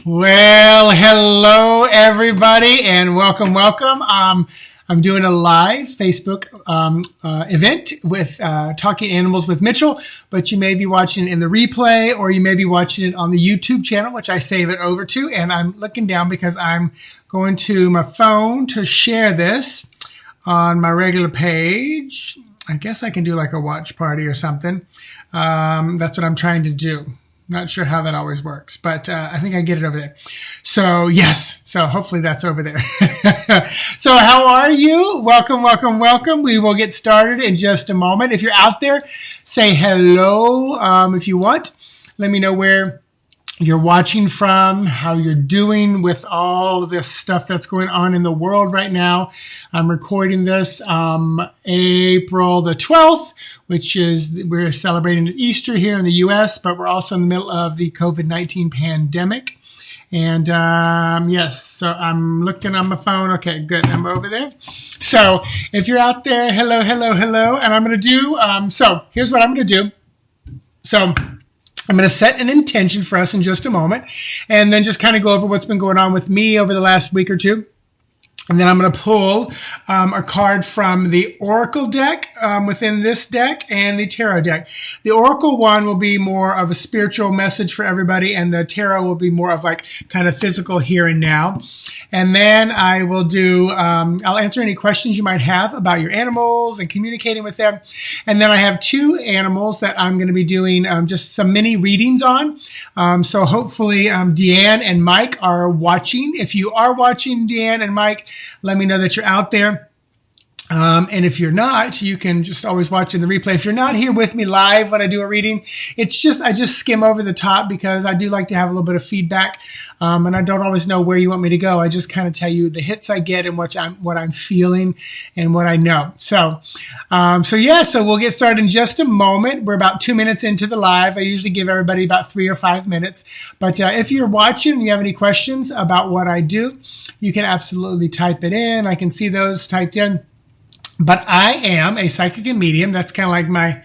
Well, hello everybody, and welcome. I'm doing a live Facebook event with Talking Animals with Mitchell, but you may be watching it in the replay, or you may be watching it on the YouTube channel, which I save it over to. And I'm looking down because I'm going to my phone to share this on my regular page. I guess I can do like a watch party or something. That's what I'm trying to do. Not sure how that always works, but I think I get it over there. So yes, so hopefully that's over there. So how are you? Welcome. We will get started in just a moment. If you're out there, say hello if you want. Let me know where you're watching from, how you're doing with all of this stuff that's going on in the world right now. I'm recording this April the 12th, which is, we're celebrating Easter here in the U.S., but we're also in the middle of the COVID-19 pandemic. And yes, so I'm looking on my phone. Okay, good. I'm over there. So if you're out there, hello. And I'm going to do, so here's what I'm going to do. So I'm going to set an intention for us in just a moment, and then just kind of go over what's been going on with me over the last week or two. And then I'm going to pull a card from the Oracle deck within this deck and the Tarot deck. The Oracle one will be more of a spiritual message for everybody, and the Tarot will be more of like kind of physical here and now. And then I will do, I'll answer any questions you might have about your animals and communicating with them. And then I have two animals that I'm going to be doing just some mini readings on. So hopefully Deanne and Mike are watching. If you are watching, Deanne and Mike, let me know that you're out there. And if you're not, you can just always watch in the replay. If you're not here with me live when I do a reading, it's just, I just skim over the top because I do like to have a little bit of feedback. And I don't always know where you want me to go. I just kind of tell you the hits I get and what I'm feeling and what I know. So we'll get started in just a moment. We're about 2 minutes into the live. I usually give everybody about 3 or 5 minutes. But if you're watching and you have any questions about what I do, you can absolutely type it in. I can see those typed in. But I am a psychic and medium. That's kind of like my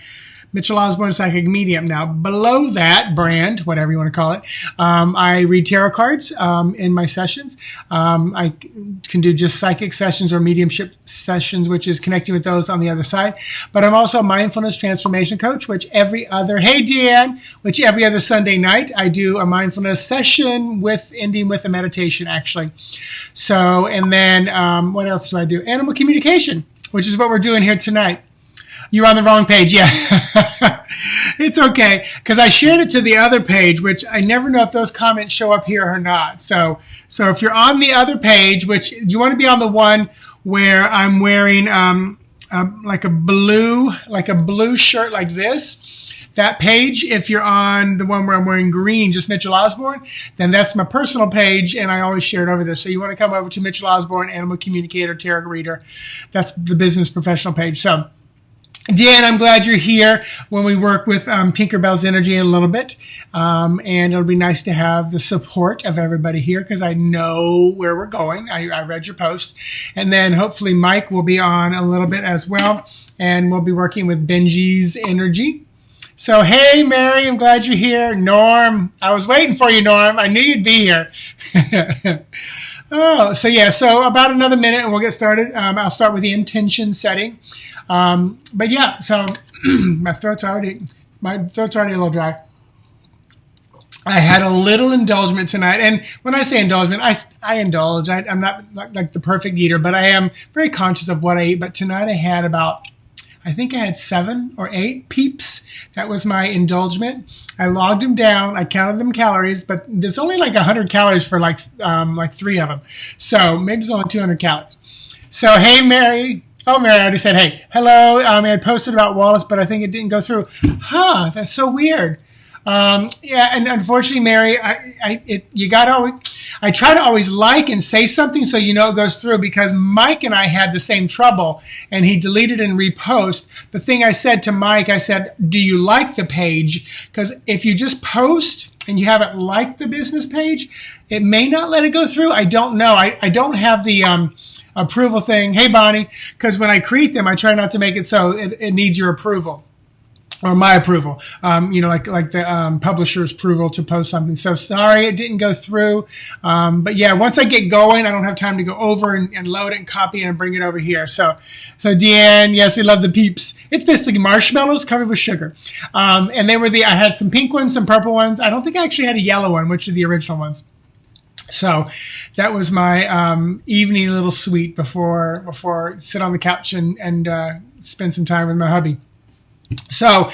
Mitchell Osborn psychic medium. Now, below that brand, whatever you want to call it, I read tarot cards in my sessions. I can do just psychic sessions or mediumship sessions, which is connecting with those on the other side. But I'm also a mindfulness transformation coach, which every other Sunday night, I do a mindfulness session ending with a meditation, actually. So, and then what else do I do? Animal communication, which is what we're doing here tonight. You're on the wrong page, yeah. It's okay, because I shared it to the other page, which I never know if those comments show up here or not. So if you're on the other page, which you want to be on the one where I'm wearing like a blue shirt like this, that page, if you're on the one where I'm wearing green, just Mitchell Osborn, then that's my personal page, and I always share it over there. So you want to come over to Mitchell Osborn, Animal Communicator, Tarot Reader. That's the business professional page. So, Dan, I'm glad you're here when we work with Tinkerbell's energy in a little bit. And it'll be nice to have the support of everybody here because I know where we're going. I read your post. And then hopefully Mike will be on a little bit as well. And we'll be working with Benji's energy. So, hey, Mary, I'm glad you're here. Norm, I was waiting for you, Norm. I knew you'd be here. So about another minute and we'll get started. I'll start with the intention setting. But yeah, so my throat's already a little dry. I had a little indulgence tonight. And when I say indulgence, I indulge. I'm not like the perfect eater, but I am very conscious of what I eat. But tonight I had I think I had 7 or 8 peeps. That was my indulgement. I logged them down. I counted them calories, but there's only like 100 calories for like 3 of them. So maybe it's only 200 calories. So, hey, Mary. Oh, Mary, I already said, hey. Hello. I had posted about Wallace, but I think it didn't go through. That's so weird. Yeah, and unfortunately, Mary, I try to always like and say something so you know it goes through, because Mike and I had the same trouble, and he deleted and repost. The thing I said to Mike, I said, do you like the page? Because if you just post and you haven't liked the business page, it may not let it go through. I don't know. I don't have the approval thing. Hey, Bonnie, because when I create them, I try not to make it so it needs your approval. or my approval, like the publisher's approval to post something. So sorry it didn't go through. But yeah, once I get going, I don't have time to go over and load it and copy it and bring it over here. So Deanne, yes, we love the peeps. It's basically marshmallows covered with sugar. And they were I had some pink ones, some purple ones. I don't think I actually had a yellow one, which are the original ones. So that was my evening little sweet before sit on the couch and spend some time with my hubby. So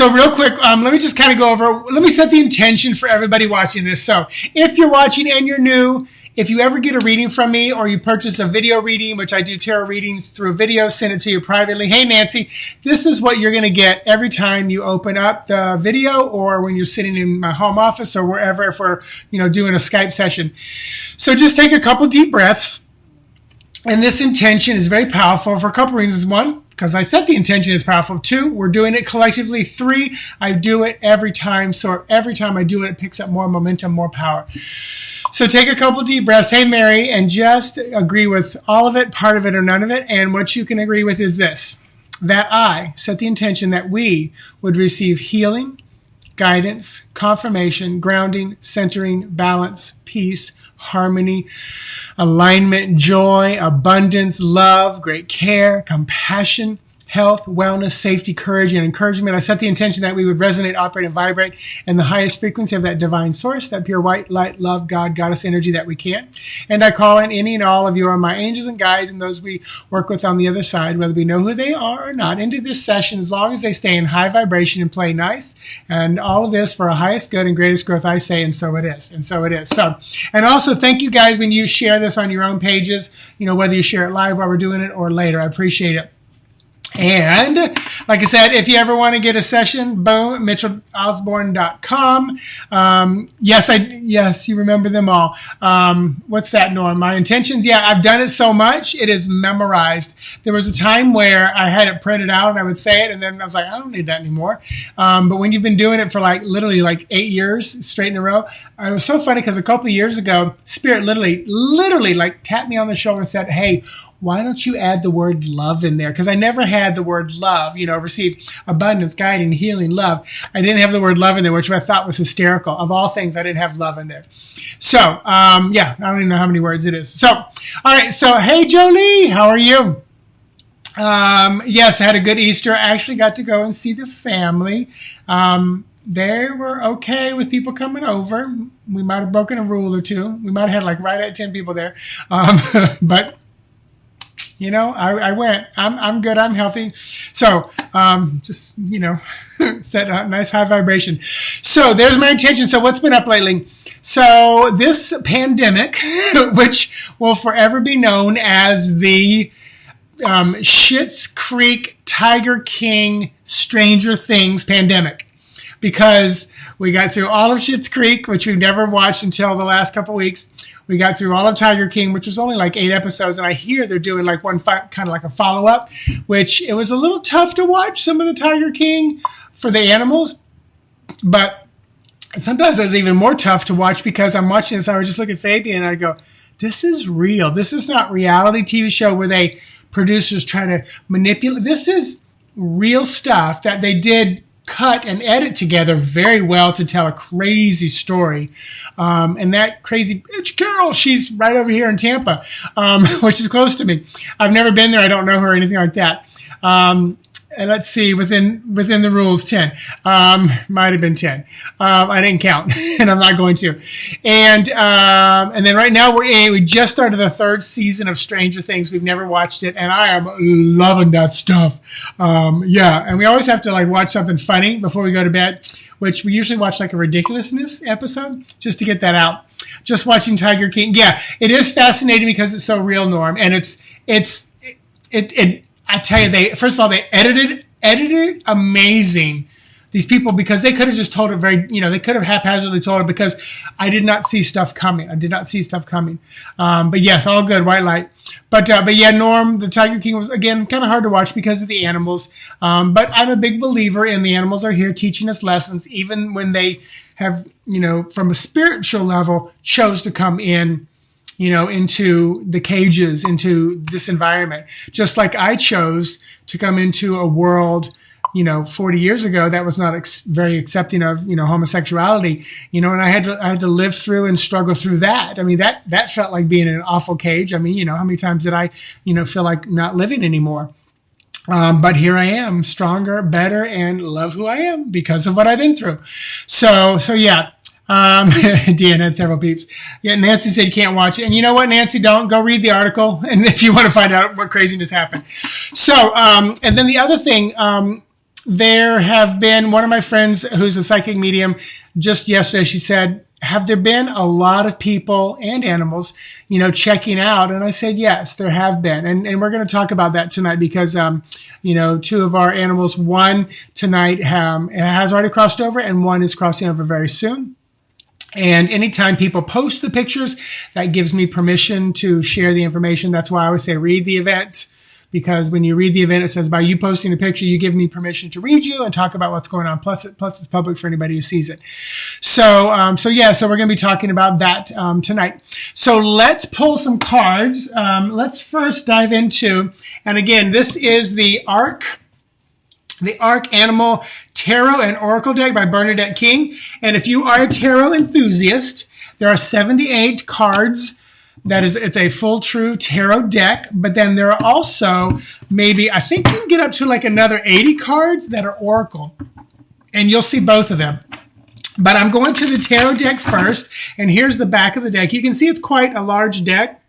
real quick, let me just kind of go over, let me set the intention for everybody watching this. So if you're watching and you're new, if you ever get a reading from me or you purchase a video reading, which I do tarot readings through video, send it to you privately. Hey, Nancy, this is what you're going to get every time you open up the video or when you're sitting in my home office or wherever if we're, doing a Skype session. So just take a couple deep breaths. And this intention is very powerful for a couple reasons. One, because I set the intention is powerful. Two, we're doing it collectively. Three, I do it every time. So every time I do it, it picks up more momentum, more power. So take a couple deep breaths. Hey, Mary, and just agree with all of it, part of it, or none of it. And what you can agree with is this, that I set the intention that we would receive healing, guidance, confirmation, grounding, centering, balance, peace, harmony, alignment, joy, abundance, love, great care, compassion, health, wellness, safety, courage, and encouragement. I set the intention that we would resonate, operate, and vibrate in the highest frequency of that divine source, that pure white light, love, God, goddess energy that we can. And I call in any and all of you are my angels and guides and those we work with on the other side, whether we know who they are or not, into this session as long as they stay in high vibration and play nice. And all of this for our highest good and greatest growth, I say, and so it is. And so it is. So, and also thank you guys when you share this on your own pages, whether you share it live while we're doing it or later. I appreciate it. And like I said, if you ever want to get a session, boom, mitchellosborn.com. Yes, you remember them all. What's that, Norm? My intentions? Yeah, I've done it so much, it is memorized. There was a time where I had it printed out and I would say it, and then I was like, I don't need that anymore. But when you've been doing it for literally 8 years straight in a row, it was so funny because a couple of years ago, Spirit literally tapped me on the shoulder and said, hey, why don't you add the word love in there? Because I never had the word love, receive abundance, guiding, healing, love. I didn't have the word love in there, which I thought was hysterical. Of all things, I didn't have love in there. So, I don't even know how many words it is. So, all right. So, hey, Jolie, how are you? Yes, I had a good Easter. I actually got to go and see the family. They were okay with people coming over. We might have broken a rule or two. We might have had right at 10 people there. But I went. I'm good. I'm healthy. So, just, set a nice high vibration. So there's my intention. So what's been up lately? So this pandemic, which will forever be known as the Schitt's Creek, Tiger King, Stranger Things pandemic, because we got through all of Schitt's Creek, which we've never watched until the last couple of weeks. We got through all of Tiger King, which was only 8 episodes, and I hear they're doing one kind of like a follow-up, which it was a little tough to watch some of the Tiger King for the animals, but sometimes it was even more tough to watch because I'm watching this. I would just look at Fabian and I go, this is real. This is not reality TV show where producers try to manipulate. This is real stuff that they did cut and edit together very well to tell a crazy story. And that crazy bitch Carol, she's right over here in Tampa, which is close to me. I've never been there. I don't know her or anything like that. And let's see, within the rules, 10. Might have been 10. I didn't count, and I'm not going to. And then right now we just started the 3rd season of Stranger Things. We've never watched it, and I am loving that stuff. And we always have to watch something funny before we go to bed, which we usually watch a ridiculousness episode just to get that out. Just watching Tiger King. Yeah, it is fascinating because it's so real, Norm, and it's I tell you, first of all, they edited amazing, these people, because they could have just told it they could have haphazardly told it, because I did not see stuff coming. But yes, all good, white light. But yeah, Norm, the Tiger King was, again, kind of hard to watch because of the animals. But I'm a big believer in the animals are here teaching us lessons, even when they have, from a spiritual level, chose to come in, into the cages, into this environment. Just like I chose to come into a world, 40 years ago, that was not very accepting of, homosexuality, and I had to live through and struggle through that. I mean, that felt like being in an awful cage. I mean, how many times did I, feel like not living anymore? But here I am, stronger, better, and love who I am because of what I've been through. So yeah. Deanna had several peeps. Yeah, Nancy said you can't watch it. And you know what, Nancy, don't go read the article. And if you want to find out what craziness happened. So, and then the other thing, there have been one of my friends who's a psychic medium just yesterday. She said, have there been a lot of people and animals, checking out? And I said, yes, there have been. And we're going to talk about that tonight because, two of our animals, one tonight has already crossed over and one is crossing over very soon. And anytime people post the pictures, that gives me permission to share the information. That's why I always say read the event, because when you read the event, it says by you posting a picture, you give me permission to read you and talk about what's going on. Plus it's public for anybody who sees it. So we're going to be talking about that tonight. So let's pull some cards. Let's first dive into, and again, this is the Arc Animal Tarot and Oracle deck by Bernadette King. And if you are a tarot enthusiast, there are 78 cards. It's a full true tarot deck, but then there are also I think you can get up to like another 80 cards that are Oracle. And you'll see both of them. But I'm going to the tarot deck first, and here's the back of the deck. You can see it's quite a large deck.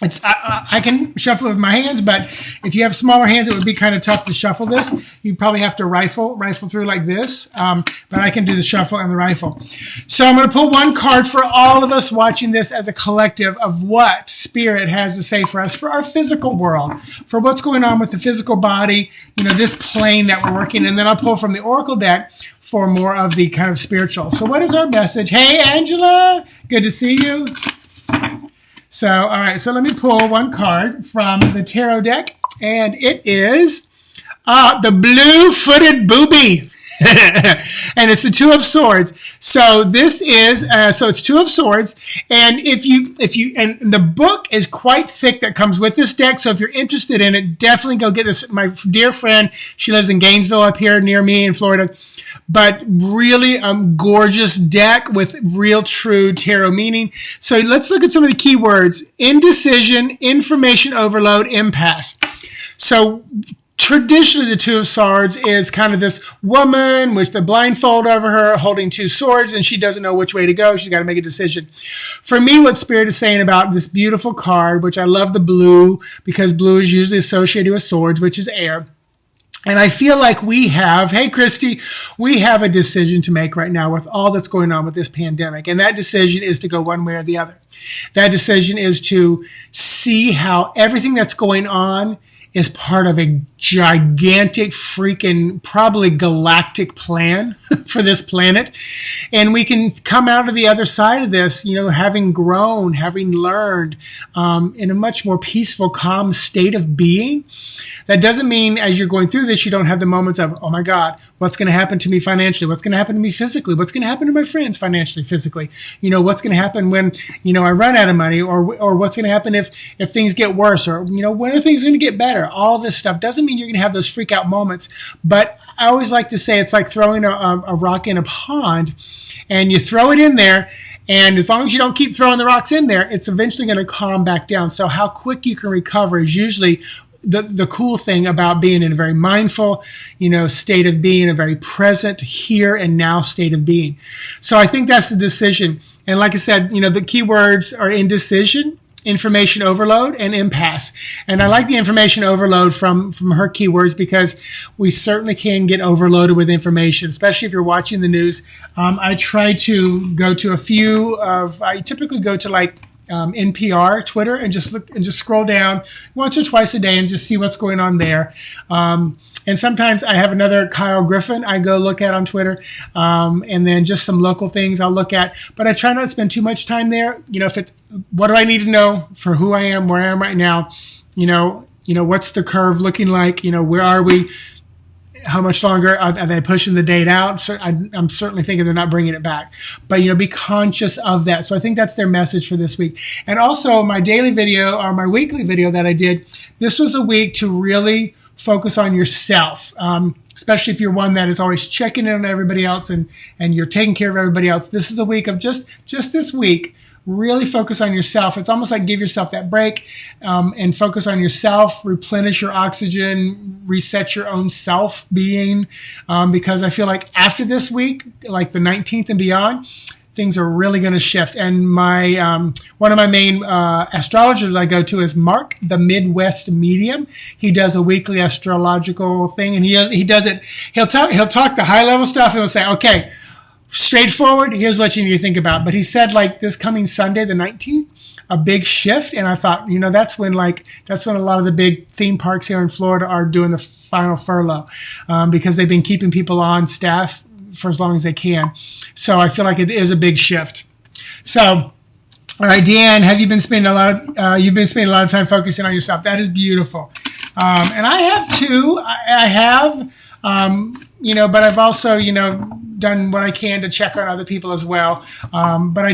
I can shuffle with my hands, but if you have smaller hands, it would be kind of tough to shuffle this. You probably have to rifle through like this, but I can do the shuffle and the rifle. So I'm going to pull one card for all of us watching this as a collective of what Spirit has to say for us, for our physical world, for what's going on with the physical body, this plane that we're working. And then I'll pull from the Oracle deck for more of the kind of spiritual. So what is our message? Hey, Angela, good to see you. So, all right, so let me pull one card from the tarot deck, and it is the blue-footed booby. And it's the Two of Swords. So this is, so it's Two of Swords. And and the book is quite thick that comes with this deck. So if you're interested in it, definitely go get this. My dear friend, she lives in Gainesville up here near me in Florida. But really gorgeous deck with real true tarot meaning. So let's look at some of the key words. Indecision, information overload, impasse. So traditionally, the Two of Swords is kind of this woman with the blindfold over her holding two swords, and she doesn't know which way to go. She's got to make a decision. For me, what Spirit is saying about this beautiful card, which I love the blue, because blue is usually associated with swords, which is air. And I feel like hey, Christy, we have a decision to make right now with all that's going on with this pandemic. And that decision is to go one way or the other. That decision is to see how everything that's going on is part of a gigantic, freaking, probably galactic plan for this planet. And we can come out of the other side of this, having grown, having learned, in a much more peaceful, calm state of being. That doesn't mean as you're going through this, you don't have the moments of, oh my God, what's going to happen to me financially? What's going to happen to me physically? What's going to happen to my friends financially, physically? What's going to happen when, I run out of money, or what's going to happen if things get worse, or, when are things going to get better? All this stuff doesn't mean you're going to have those freak out moments. But I always like to say it's like throwing a rock in a pond, and you throw it in there, and as long as you don't keep throwing the rocks in there, it's eventually going to calm back down. So how quick you can recover is usually the cool thing about being in a very mindful, state of being, a very present here and now state of being. So I think that's the decision. And like I said, the key words are indecision, information overload, and impasse. And I like the information overload from her keywords, because we certainly can get overloaded with information, especially if you're watching the news. I try to go to I typically go to like NPR, Twitter, and just look and just scroll down once or twice a day and just see what's going on there. And sometimes I have another Kyle Griffin I go look at on Twitter, and then just some local things I'll look at. But I try not to spend too much time there. If it's what do I need to know for who I am, where I am right now, what's the curve looking like? Where are we? How much longer are they pushing the date out? So I'm certainly thinking they're not bringing it back. But, be conscious of that. So I think that's their message for this week. And also my daily video or my weekly video that I did, this was a week to really focus on yourself, especially if you're one that is always checking in on everybody else and you're taking care of everybody else. This is a week of just this week, really focus on yourself. It's almost like give yourself that break and focus on yourself, replenish your oxygen, reset your own self being, because I feel like after this week, like the 19th and beyond, things are really going to shift. And my one of my main astrologers I go to is Mark, the Midwest Medium. He does a weekly astrological thing, and he does it. He'll talk the high level stuff, and he'll say, okay, straightforward, here's what you need to think about. But he said, like, this coming Sunday, the 19th, a big shift. And I thought, that's when a lot of the big theme parks here in Florida are doing the final furlough, because they've been keeping people on staff for as long as they can. So I feel like it is a big shift. So, all right, Deanne, have you been spending you've been spending a lot of time focusing on yourself? That is beautiful. And I have too. I have, but I've also, done what I can to check on other people as well. But I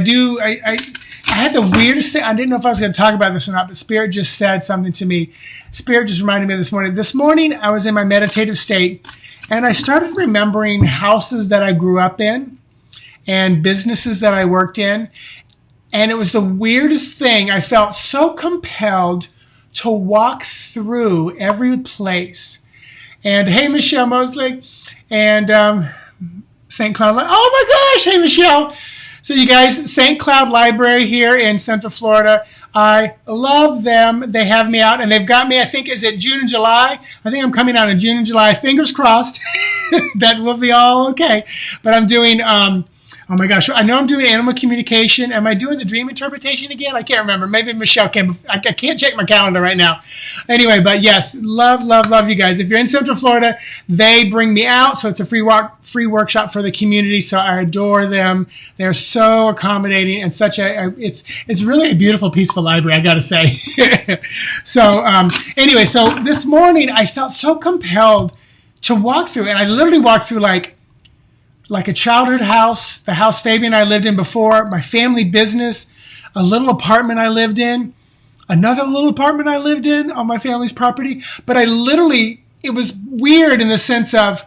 had the weirdest thing. I didn't know if I was going to talk about this or not, but Spirit just said something to me. Spirit just reminded me this morning. This morning, I was in my meditative state, and I started remembering houses that I grew up in and businesses that I worked in. And it was the weirdest thing. I felt so compelled to walk through every place. And hey, Michelle Mosley and St. Cloud. Oh my gosh, hey, Michelle. So you guys, St. Cloud Library here in Central Florida. I love them. They have me out, and they've got me, I think, is it June and July? I think I'm coming out in June and July. Fingers crossed. That will be all okay. But I'm doing, oh my gosh, I know I'm doing animal communication. Am I doing the dream interpretation again? I can't remember. Maybe Michelle can. I can't check my calendar right now. Anyway, but yes, love you guys. If you're in Central Florida, they bring me out. So it's a free workshop for the community. So I adore them. They're so accommodating and it's really a beautiful, peaceful library, I got to say. So anyway, so this morning I felt so compelled to walk through, and I literally walked through like a childhood house, the house Fabian and I lived in before, my family business, a little apartment I lived in, another little apartment I lived in on my family's property. But it was weird in the sense of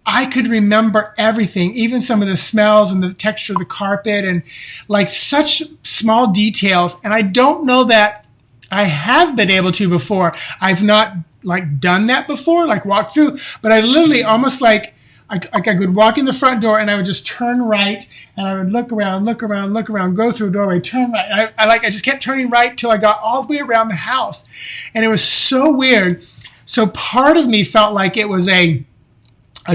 I could remember everything, even some of the smells and the texture of the carpet and like such small details. And I don't know that I have been able to before. I've not like done that before, like walked through, but I literally almost like I could walk in the front door and I would just turn right and I would look around, go through a doorway, turn right. I just kept turning right till I got all the way around the house. And it was so weird. So part of me felt like it was a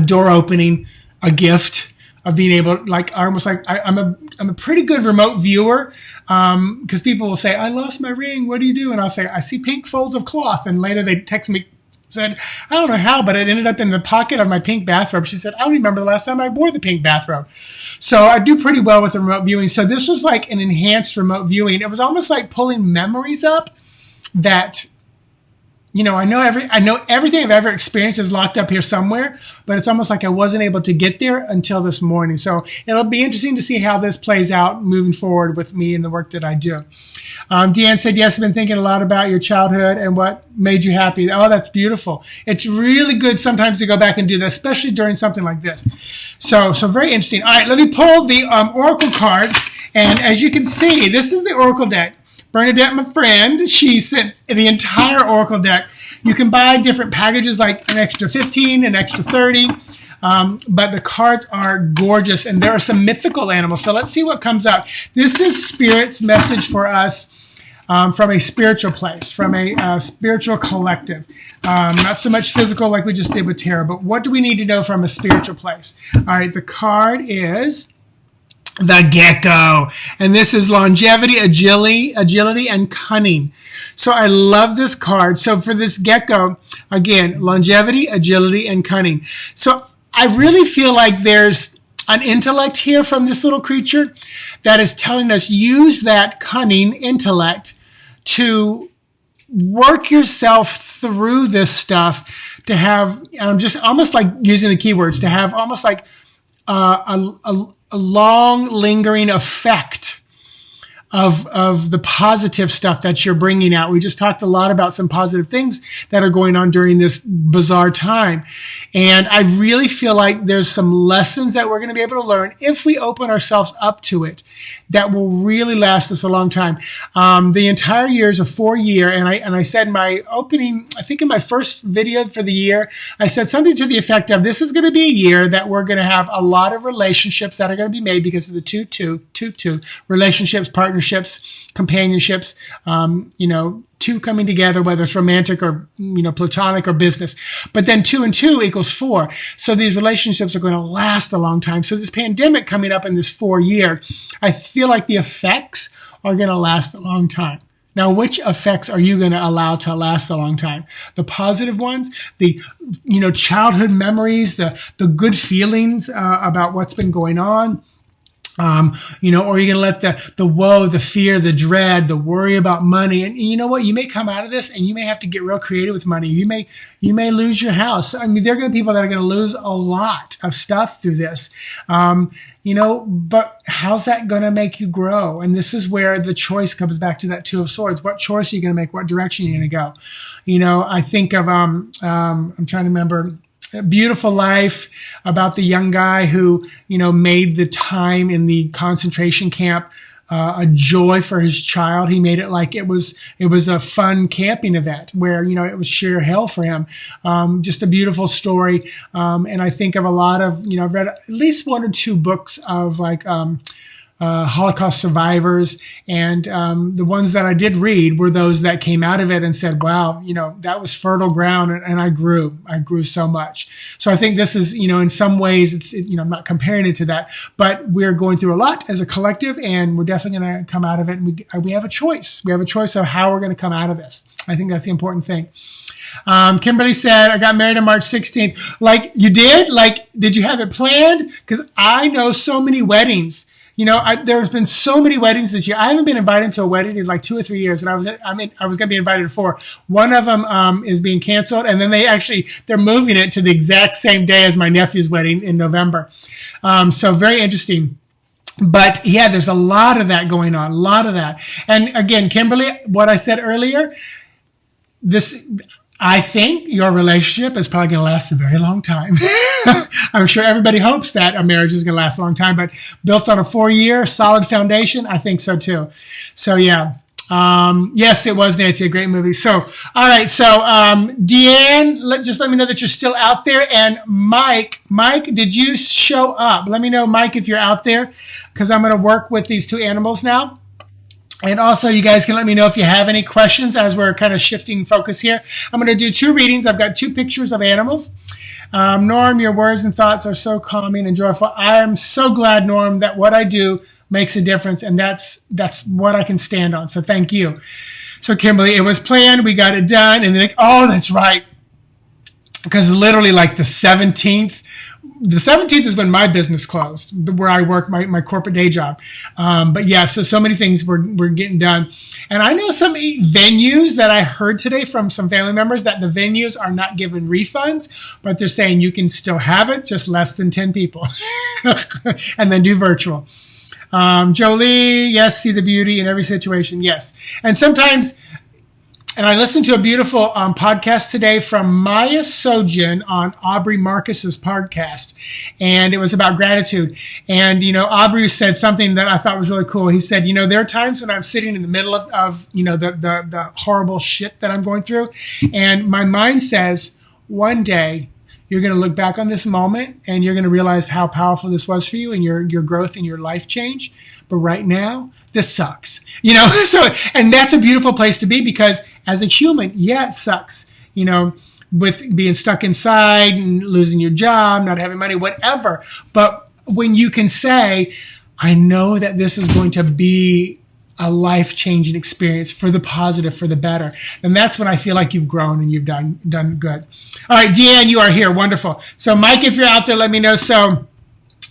door opening, a gift of being able, like almost like I'm a pretty good remote viewer, because people will say, I lost my ring, what do you do? And I'll say, I see pink folds of cloth. And later they text me, said, I don't know how, but it ended up in the pocket of my pink bathrobe. She said, I don't remember the last time I wore the pink bathrobe. So I do pretty well with the remote viewing. So this was like an enhanced remote viewing. It was almost like pulling memories up that, I know everything I've ever experienced is locked up here somewhere, but it's almost like I wasn't able to get there until this morning. So it'll be interesting to see how this plays out moving forward with me and the work that I do. Deanne said, yes, I've been thinking a lot about your childhood and what made you happy. Oh, that's beautiful. It's really good sometimes to go back and do that, especially during something like this. So very interesting. All right, let me pull the Oracle card. And as you can see, this is the Oracle deck. Bernadette, my friend, she sent the entire Oracle deck. You can buy different packages, like an extra 15, an extra 30. But the cards are gorgeous, and there are some mythical animals. So let's see what comes out. This is Spirit's message for us from a spiritual place, from a spiritual collective. Not so much physical like we just did with tarot, but what do we need to know from a spiritual place? All right, the card is the gecko. And this is longevity, agility, and cunning. So I love this card. So for this gecko, again, longevity, agility, and cunning. So I really feel like there's an intellect here from this little creature that is telling us use that cunning intellect to work yourself through this stuff, to have, and I'm just almost like using the keywords, to have almost like a long lingering effect of the positive stuff that you're bringing out. We just talked a lot about some positive things that are going on during this bizarre time. And I really feel like there's some lessons that we're going to be able to learn if we open ourselves up to it that will really last us a long time. The entire year is a 4-year. And I said in my opening, I think in my first video for the year, I said something to the effect of, this is going to be a year that we're going to have a lot of relationships that are going to be made because of the 2-2 relationships, partnerships, companionships, two coming together, whether it's romantic or, platonic or business. But then 2 and 2 equals 4. So these relationships are going to last a long time. So this pandemic coming up in this 4-year, I feel like the effects are going to last a long time. Now, which effects are you going to allow to last a long time? The positive ones, the, childhood memories, the good feelings about what's been going on. Or you're going to let the woe, the fear, the dread, the worry about money. And you know what? You may come out of this and you may have to get real creative with money. You may lose your house. I mean, there are going to be people that are going to lose a lot of stuff through this. But how's that going to make you grow? And this is where the choice comes back to that 2 of Swords. What choice are you going to make? What direction are you going to go? I think of, I'm trying to remember, Beautiful Life, about the young guy who, made the time in the concentration camp a joy for his child. He made it like it was a fun camping event where, it was sheer hell for him. Just a beautiful story. And I think of a lot of, I've read at least 1 or 2 books of Holocaust survivors. And the ones that I did read were those that came out of it and said, wow, that was fertile ground. And I grew so much. So I think this is, in some ways, I'm not comparing it to that, but we're going through a lot as a collective, and we're definitely going to come out of it. And we have a choice. We have a choice of how we're going to come out of this. I think that's the important thing. Kimberly said, I got married on March 16th. Like, you did? Like, did you have it planned? Because I know so many weddings. There's been so many weddings this year. I haven't been invited to a wedding in like 2 or 3 years, and I was going to be invited to 4. One of them is being canceled, and then they're moving it to the exact same day as my nephew's wedding in November. So very interesting. But yeah, there's a lot of that going on, a lot of that. And again, Kimberly, what I said earlier, I think your relationship is probably going to last a very long time. I'm sure everybody hopes that a marriage is going to last a long time, but built on a 4-year solid foundation, I think so too. So yeah. Yes, it was, Nancy, a great movie. So, all right. So, Deanne, just let me know that you're still out there. And Mike, did you show up? Let me know, Mike, if you're out there, because I'm going to work with these 2 animals now. And also, you guys can let me know if you have any questions as we're kind of shifting focus here. I'm going to do 2 readings. I've got 2 pictures of animals. Norm, your words and thoughts are so calming and joyful. I am so glad, Norm, that what I do makes a difference, and that's what I can stand on. So thank you. So Kimberly, it was planned. We got it done. And then, that's right. Because literally like the 17th is when my business closed, where I work, my corporate day job. But yeah, so many things were getting done. And I know some venues that I heard today from some family members that the venues are not giving refunds, but they're saying you can still have it, just less than 10 people. And then do virtual. Jolie, yes, see the beauty in every situation. Yes. And sometimes, and I listened to a beautiful podcast today from Maya Sojin on Aubrey Marcus's podcast, and it was about gratitude. And, Aubrey said something that I thought was really cool. He said, there are times when I'm sitting in the middle of the horrible shit that I'm going through, and my mind says, one day you're going to look back on this moment and you're going to realize how powerful this was for you and your growth and your life change. But right now, this sucks, so, and that's a beautiful place to be, because as a human, yeah, it sucks, with being stuck inside and losing your job, not having money, whatever. But when you can say, I know that this is going to be a life-changing experience for the positive, for the better, then that's when I feel like you've grown and you've done good. All right, Deanne, you are here. Wonderful. So Mike, if you're out there, let me know. So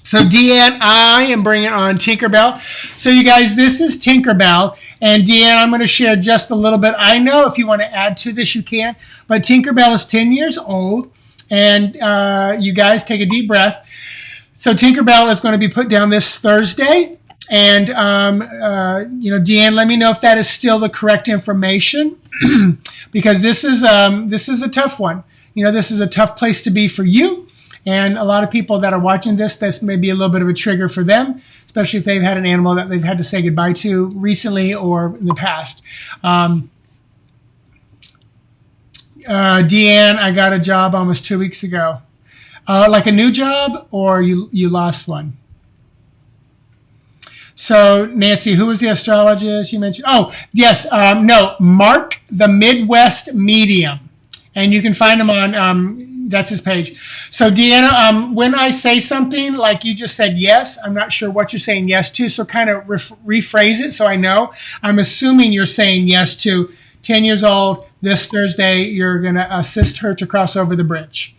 Deanne, I am bringing on Tinkerbell. So you guys, this is Tinkerbell. And Deanne, I'm going to share just a little bit. I know if you want to add to this, you can. But Tinkerbell is 10 years old. And you guys take a deep breath. So Tinkerbell is going to be put down this Thursday. And, Deanne, let me know if that is still the correct information because this is a tough one. This is a tough place to be for you. And a lot of people that are watching this may be a little bit of a trigger for them, especially if they've had an animal that they've had to say goodbye to recently or in the past. Deanne, I got a job almost 2 weeks ago. Like a new job, or you lost one? So, Nancy, who was the astrologist you mentioned? Oh, yes. No, Mark the Midwest Medium. And you can find him on, that's his page. So, Deanna, when I say something like you just said yes, I'm not sure what you're saying yes to. So kind of rephrase it so I know. I'm assuming you're saying yes to 10 years old. This Thursday, you're going to assist her to cross over the bridge.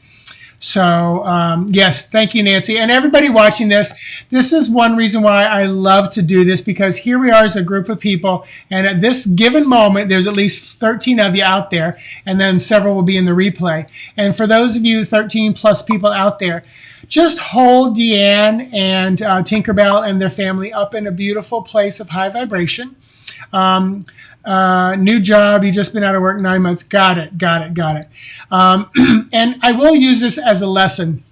So, yes, thank you, Nancy. And everybody watching this is one reason why I love to do this, because here we are as a group of people, and at this given moment, there's at least 13 of you out there, and then several will be in the replay. And for those of you 13 plus people out there, just hold Deanne and Tinkerbell and their family up in a beautiful place of high vibration. New job, you just been out of work 9 months. Got it. And I will use this as a lesson.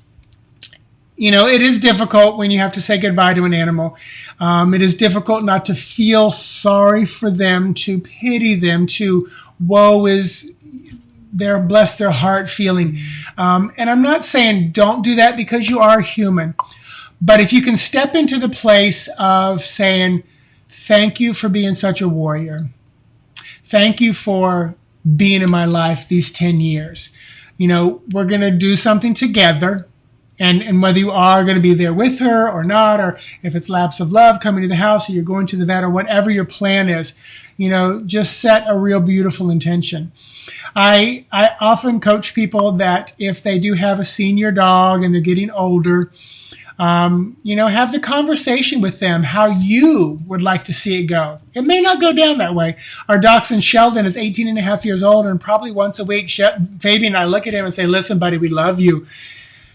It is difficult when you have to say goodbye to an animal. It is difficult not to feel sorry for them, to pity them, to woe is their bless their heart feeling. And I'm not saying don't do that, because you are human. But if you can step into the place of saying, thank you for being such a warrior. Thank you for being in my life these 10 years. We're going to do something together. And whether you are going to be there with her or not, or if it's lapse of love coming to the house, or you're going to the vet, or whatever your plan is, just set a real beautiful intention. I often coach people that if they do have a senior dog and they're getting older, have the conversation with them how you would like to see it go. It may not go down that way. Our dachshund Sheldon is 18 and a half years old, and probably once a week, Fabian and I look at him and say, listen, buddy, we love you.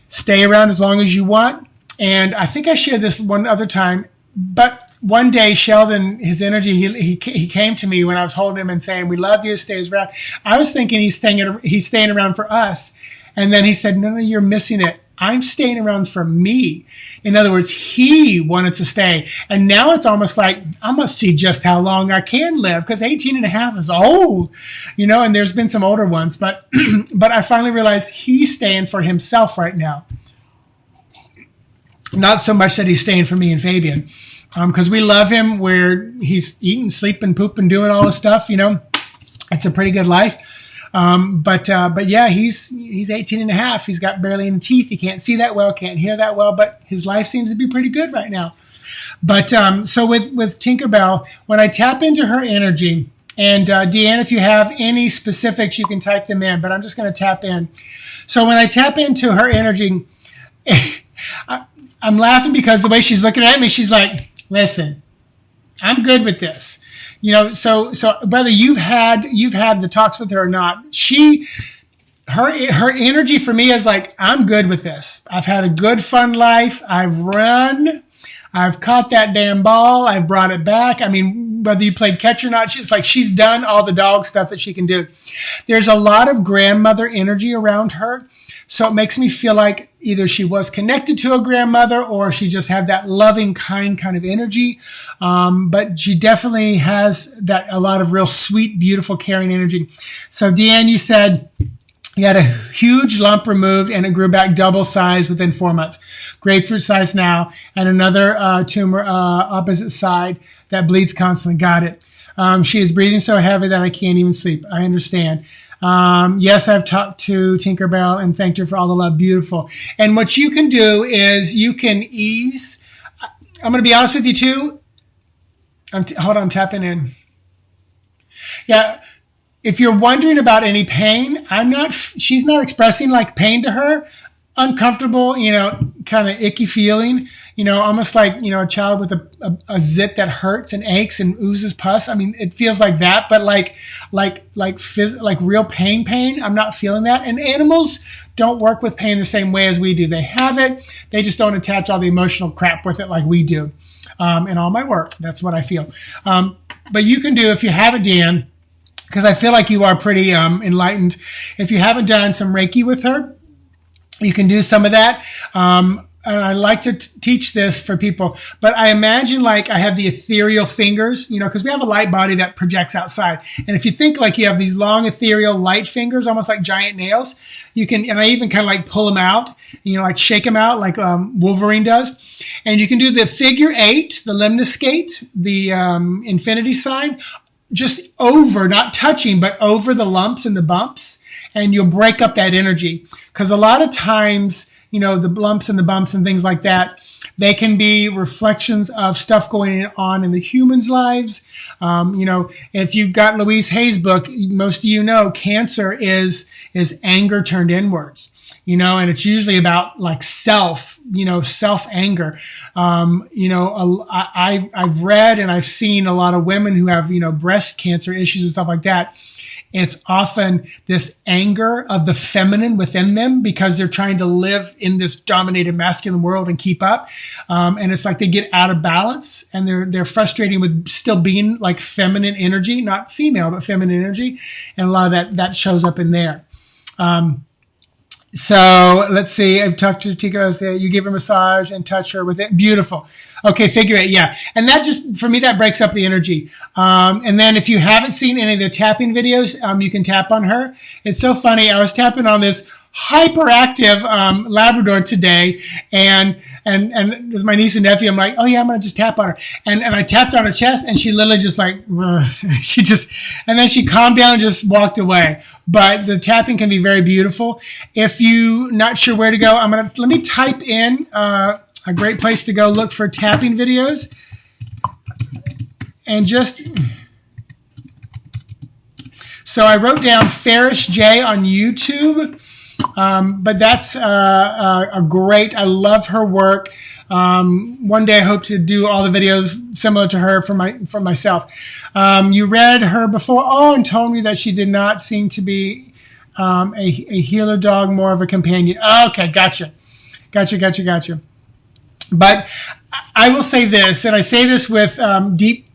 Stay around as long as you want. And I think I shared this one other time, but one day Sheldon, his energy, he came to me when I was holding him and saying, we love you, stay around. I was thinking he's staying around for us. And then he said, no, you're missing it. I'm staying around for me. In other words, he wanted to stay. And now it's almost like, I must see just how long I can live, because 18 and a half is old, and there's been some older ones. But I finally realized he's staying for himself right now. Not so much that he's staying for me and Fabian, because we love him where he's eating, sleeping, pooping, doing all this stuff. It's a pretty good life. But yeah, he's 18 and a half. He's got barely any teeth. He can't see that well, can't hear that well, but his life seems to be pretty good right now. But, so with Tinkerbell, when I tap into her energy, and, Deanne, if you have any specifics, you can type them in, but I'm just going to tap in. So when I tap into her energy, I'm laughing because the way she's looking at me, she's like, listen, I'm good with this. So whether you've had the talks with her or not, her energy for me is like, I'm good with this. I've had a good, fun life. I've run. I've caught that damn ball. I've brought it back. I mean, whether you played catch or not, she's done all the dog stuff that she can do. There's a lot of grandmother energy around her. So it makes me feel like either she was connected to a grandmother, or she just had that loving, kind of energy. But she definitely has a lot of real sweet, beautiful, caring energy. So Deanne, you said you had a huge lump removed and it grew back double size within 4 months. Grapefruit size now, and another tumor opposite side that bleeds constantly. Got it. She is breathing so heavy that I can't even sleep. I understand. Yes, I've talked to Tinkerbell and thanked her for all the love. Beautiful. And what you can do is you can ease. I'm going to be honest with you too. Hold on, I'm tapping in. Yeah. If you're wondering about any pain, she's not expressing like pain to her. uncomfortable, kind of icky feeling, almost like, a child with a zit that hurts and aches and oozes pus. I mean, it feels like that, but like real pain. I'm not feeling that. And animals don't work with pain the same way as we do. They have it. They just don't attach all the emotional crap with it like we do. In all my work, that's what I feel. But you can do, if you haven't, Dan, because I feel like you are pretty enlightened. If you haven't done some Reiki with her, you can do some of that. And I like to teach this for people, but I imagine like I have the ethereal fingers, because we have a light body that projects outside. And if you think like you have these long ethereal light fingers, almost like giant nails, you can, and I even kind of like pull them out, like shake them out like Wolverine does. And you can do the figure 8, the lemniscate, the infinity sign, just over, not touching, but over the lumps and the bumps. And you'll break up that energy. Because a lot of times, the lumps and the bumps and things like that, they can be reflections of stuff going on in the humans' lives. If you've got Louise Hay's book, most of you know cancer is anger turned inwards. And it's usually about like self anger. I've read and I've seen a lot of women who have, breast cancer issues and stuff like that. It's often this anger of the feminine within them because they're trying to live in this dominated masculine world and keep up. And it's like they get out of balance and they're frustrating with still being like feminine energy, not female, but feminine energy. And a lot of that shows up in there. So let's see. I've talked to Tika. You give her a massage and touch her with it. Beautiful. Okay, figure 8. Yeah. And that just, for me, that breaks up the energy. And then if you haven't seen any of the tapping videos, you can tap on her. It's so funny. I was tapping on this hyperactive Labrador today, and as my niece and nephew, I'm like, oh yeah, I'm gonna just tap on her, and I tapped on her chest, and she literally just like and then she calmed down and just walked away. But the tapping can be very beautiful. If you not sure where to go, let me type in a great place to go look for tapping videos, and just. So I wrote down Ferris J on YouTube. But that's a great. I love her work. One day I hope to do all the videos similar to her for myself. You read her before, and told me that she did not seem to be a healer dog, more of a companion. Okay, gotcha. But I will say this, and I say this with deep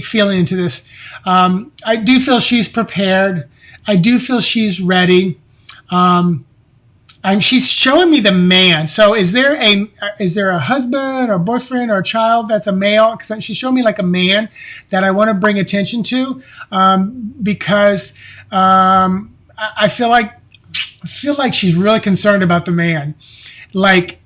feeling into this. I do feel she's prepared. I do feel she's ready. She's showing me the man. So is there a husband or boyfriend or a child that's a male? Because she's showing me like a man that I want to bring attention to, because I feel like she's really concerned about the man, like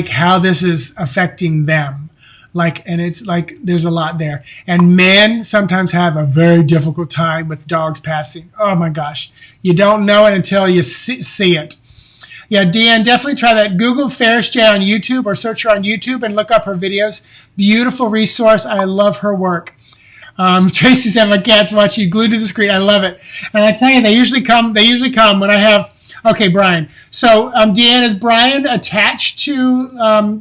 how this is affecting them. And it's like there's a lot there. And men sometimes have a very difficult time with dogs passing. Oh my gosh. You don't know it until you see it. Yeah, Deanne, definitely try that. Google Ferris J on YouTube or search her on YouTube and look up her videos. Beautiful resource. I love her work. Tracy said, my cat's watching, glued to the screen. I love it. And I tell you, they usually come when I have. Okay, Brian. So, Deanne, is Brian attached to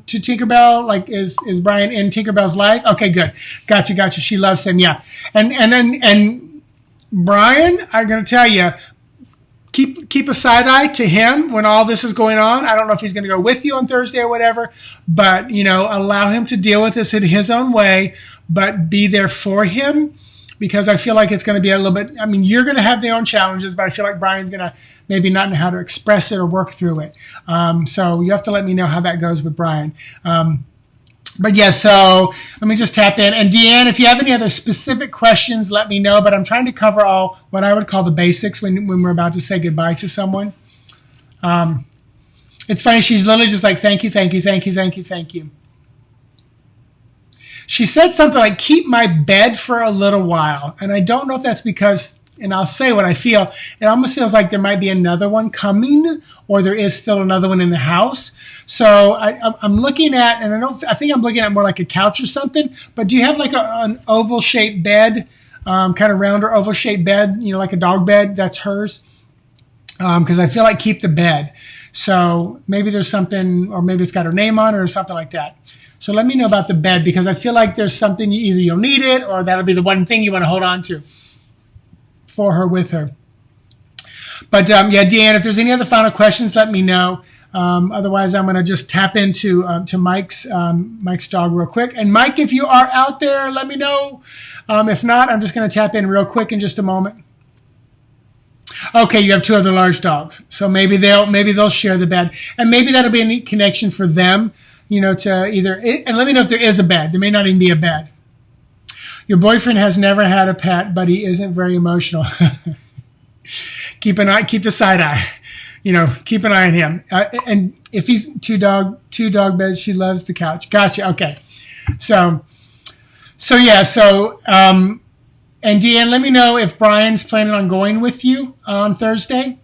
Tinkerbell? Like, is Brian in Tinkerbell's life? Okay, good. Gotcha. She loves him. Yeah. And Brian, I'm going to tell you, keep a side eye to him when all this is going on. I don't know if he's going to go with you on Thursday or whatever, but, allow him to deal with this in his own way, but be there for him. Because I feel like it's going to be a little bit, you're going to have their own challenges, but I feel like Brian's going to maybe not know how to express it or work through it. So you have to let me know how that goes with Brian. But yeah, so let me just tap in. And Deanne, if you have any other specific questions, let me know. But I'm trying to cover all what I would call the basics when we're about to say goodbye to someone. It's funny. She's literally just like, thank you. She said something like, keep my bed for a little while. And I don't know if that's because, and I'll say what I feel, it almost feels like there might be another one coming, or there is still another one in the house. So I'm looking at, and I think I'm looking at more like a couch or something, but do you have like an oval shaped bed, kind of rounder oval shaped bed, like a dog bed? That's hers. because I feel like keep the bed. So maybe there's something, or maybe it's got her name on it or something like that. So let me know about the bed, because I feel like there's something, either you'll need it or that'll be the one thing you want to hold on to for her, with her. But yeah, Deanne, if there's any other final questions, let me know. Otherwise, I'm going to just tap into to Mike's dog real quick. And Mike, if you are out there, let me know. If not, I'm just going to tap in real quick in just a moment. Okay, you have two other large dogs, so maybe they'll share the bed, and maybe that'll be a neat connection for them. To either, and let me know if there is a bed. There may not even be a bed. Your boyfriend has never had a pet, but he isn't very emotional. Keep the side eye. Keep an eye on him. And if he's two dog beds, she loves the couch. Gotcha. Okay. So yeah. And Deanne, let me know if Brian's planning on going with you on Thursday.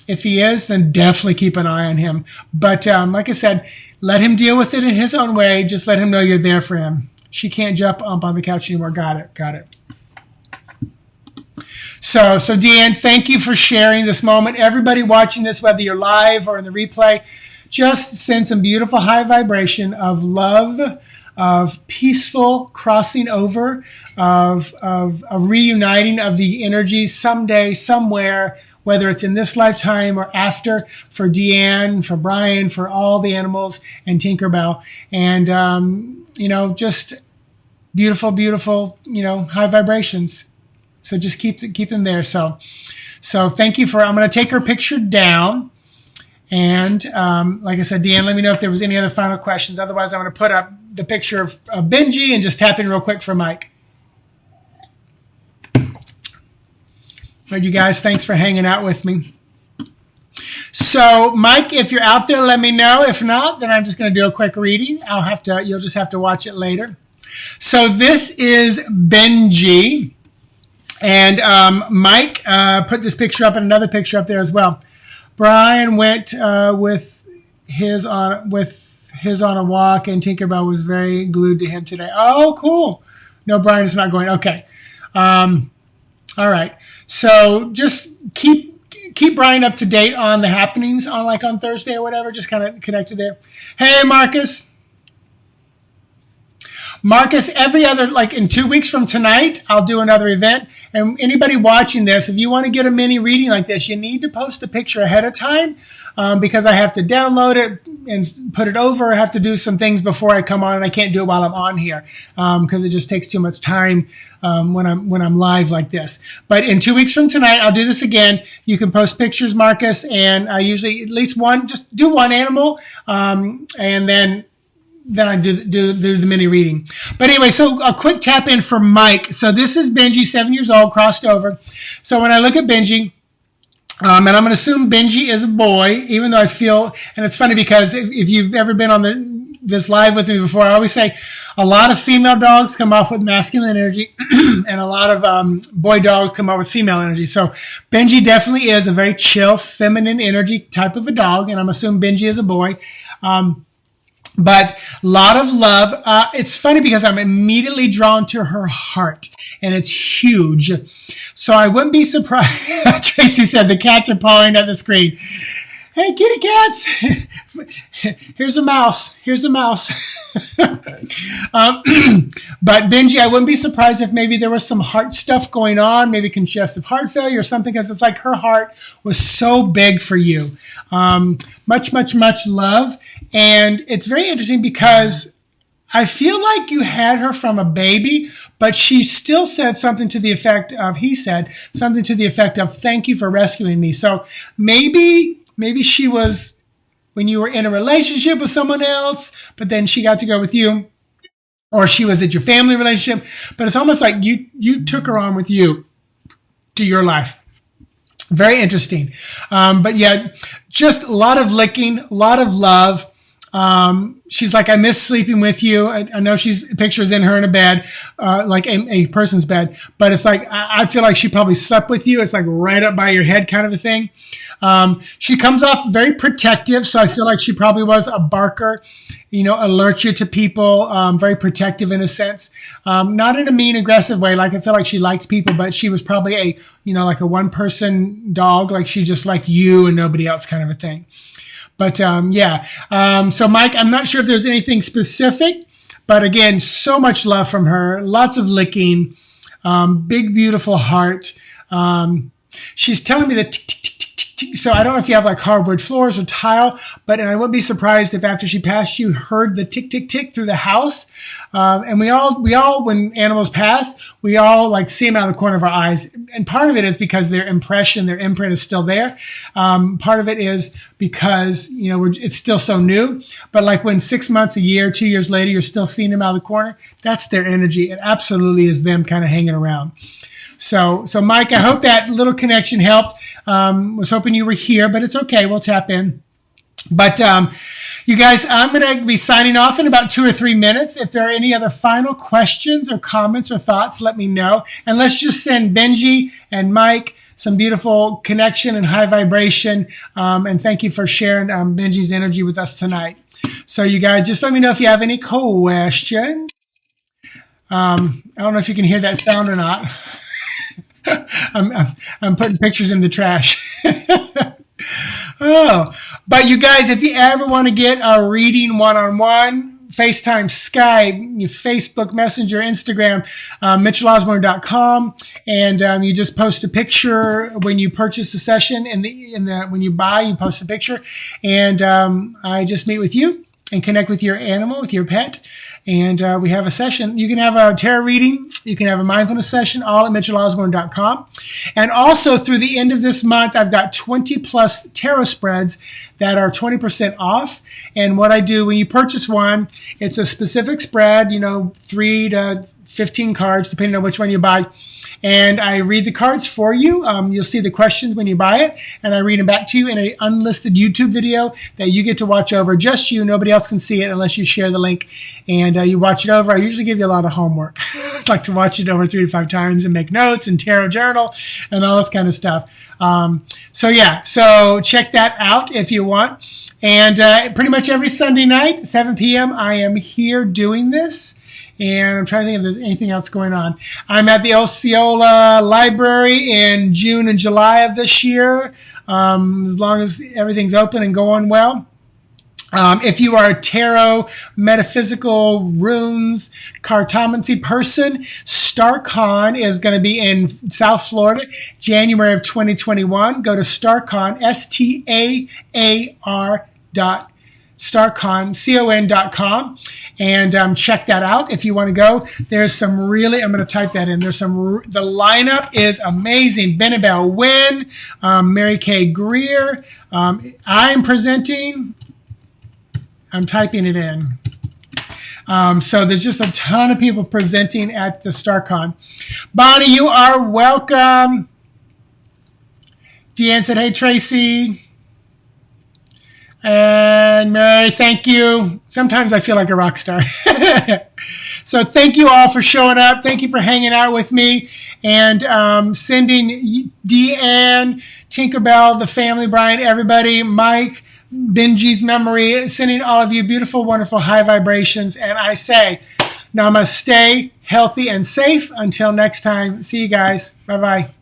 If he is, then definitely keep an eye on him. But like I said, let him deal with it in his own way. Just let him know you're there for him. She can't jump up on the couch anymore. Got it. So Deanne, thank you for sharing this moment. Everybody watching this, whether you're live or in the replay, just send some beautiful high vibration of love, of peaceful crossing over, of a reuniting of the energies someday, somewhere, whether it's in this lifetime or after, for Deanne, for Brian, for all the animals, and Tinkerbell. And, just beautiful, beautiful, high vibrations. So just keep them there. So thank you I'm going to take her picture down. And like I said, Deanne, let me know if there was any other final questions. Otherwise, I'm going to put up the picture of Benji and just tap in real quick for Mike. But you guys, thanks for hanging out with me. So Mike, if you're out there, let me know. If not, then I'm just going to do a quick reading. You'll just have to watch it later. So this is Benji. And Mike put this picture up and another picture up there as well. Brian went with his on a walk, and Tinkerbell was very glued to him today. Oh, cool. No, Brian is not going. Okay. All right. So just keep Brian up to date on the happenings on Thursday or whatever. Just kind of connected there. Hey, Marcus. Every other, in 2 weeks from tonight, I'll do another event. And anybody watching this, if you want to get a mini reading like this, you need to post a picture ahead of time, because I have to download it and put it over. I have to do some things before I come on, and I can't do it while I'm on here, because it just takes too much time when I'm live like this. But in 2 weeks from tonight, I'll do this again. You can post pictures, Marcus, and I usually at least just do one animal, and then I do the mini reading. But anyway, so a quick tap in for Mike. So this is Benji, 7 years old, crossed over. So when I look at Benji, and I'm going to assume Benji is a boy, even though I feel, and it's funny because if you've ever been on this live with me before, I always say a lot of female dogs come off with masculine energy and a lot of boy dogs come off with female energy. So Benji definitely is a very chill, feminine energy type of a dog, and I'm assuming Benji is a boy. But a lot of love. It's funny because I'm immediately drawn to her heart, and it's huge. So I wouldn't be surprised. Tracy said the cats are pawing at the screen. Hey, kitty cats. Here's a mouse. But Benji, I wouldn't be surprised if maybe there was some heart stuff going on, maybe congestive heart failure or something, because it's like her heart was so big for you. Much, much, much love. And it's very interesting because I feel like you had her from a baby, but she still said something to the effect of, thank you for rescuing me. So maybe she was when you were in a relationship with someone else, but then she got to go with you, or she was at your family relationship. But it's almost like you took her on with you to your life. Very interesting. But yeah, just a lot of licking, a lot of love. she's like, I miss sleeping with you. I know she's pictures in her in a bed, like a person's bed, but it's like, I feel like she probably slept with you. It's like right up by your head kind of a thing. She comes off very protective. So I feel like she probably was a barker, alert you to people, very protective in a sense, not in a mean, aggressive way. Like I feel like she likes people, but she was probably like a one person dog. Like she just liked you and nobody else kind of a thing. But so Mike, I'm not sure if there's anything specific, but again, so much love from her, lots of licking, big, beautiful heart. She's telling me that tick, tick, tick, tick, tick, tick. So I don't know if you have like hardwood floors or tile, and I wouldn't be surprised if after she passed, you heard the tick, tick, tick through the house. And we all, when animals pass, we all like see them out of the corner of our eyes. And part of it is because their impression, their imprint is still there. Part of it is because, it's still so new. But like when 6 months, a year, 2 years later, you're still seeing them out of the corner, that's their energy. It absolutely is them kind of hanging around. So Mike, I hope that little connection helped. Was hoping you were here, but it's okay. We'll tap in. But you guys, I'm going to be signing off in about 2 or 3 minutes. If there are any other final questions or comments or thoughts, let me know. And let's just send Benji and Mike some beautiful connection and high vibration. And thank you for sharing Benji's energy with us tonight. So you guys, just let me know if you have any questions. I don't know if you can hear that sound or not. I'm putting pictures in the trash. But you guys, if you ever want to get a reading one-on-one, FaceTime, Skype, Facebook Messenger, Instagram, MitchellOsborn.com, and you just post a picture when you purchase the session. When you buy, you post a picture, and I just meet with you and connect with your animal, with your pet. And we have a session. You can have a tarot reading. You can have a mindfulness session, all at MitchellOsborn.com. And also through the end of this month, I've got 20 plus tarot spreads that are 20% off. And what I do when you purchase one, it's a specific spread, 3 to 15 cards, depending on which one you buy. And I read the cards for you. You'll see the questions when you buy it, and I read them back to you in an unlisted YouTube video that you get to watch over. Just you. Nobody else can see it unless you share the link, and you watch it over. I usually give you a lot of homework. I like to watch it over 3 to 5 times and make notes and tarot journal and all this kind of stuff. So check that out if you want. And pretty much every Sunday night, 7 p.m., I am here doing this. And I'm trying to think if there's anything else going on. I'm at the Osceola Library in June and July of this year, as long as everything's open and going well. If you are a tarot, metaphysical, runes, cartomancy person, StarCon is going to be in South Florida, January of 2021. Go to StarCon, StarCon.com, and check that out if you want to go. There's some really, I'm going to type that in. The lineup is amazing. Benabel Wynn, Mary Kay Greer. I'm presenting. I'm typing it in. So there's just a ton of people presenting at the StarCon. Bonnie, you are welcome. Deanne said, hey, Tracy. And Mary, thank you. Sometimes I feel like a rock star. So thank you all for showing up. Thank you for hanging out with me and sending Deanne, Tinkerbell, the family, Brian, everybody, Mike, Benji's memory, sending all of you beautiful, wonderful high vibrations. And I say, namaste, healthy and safe. Until next time. See you guys. Bye-bye.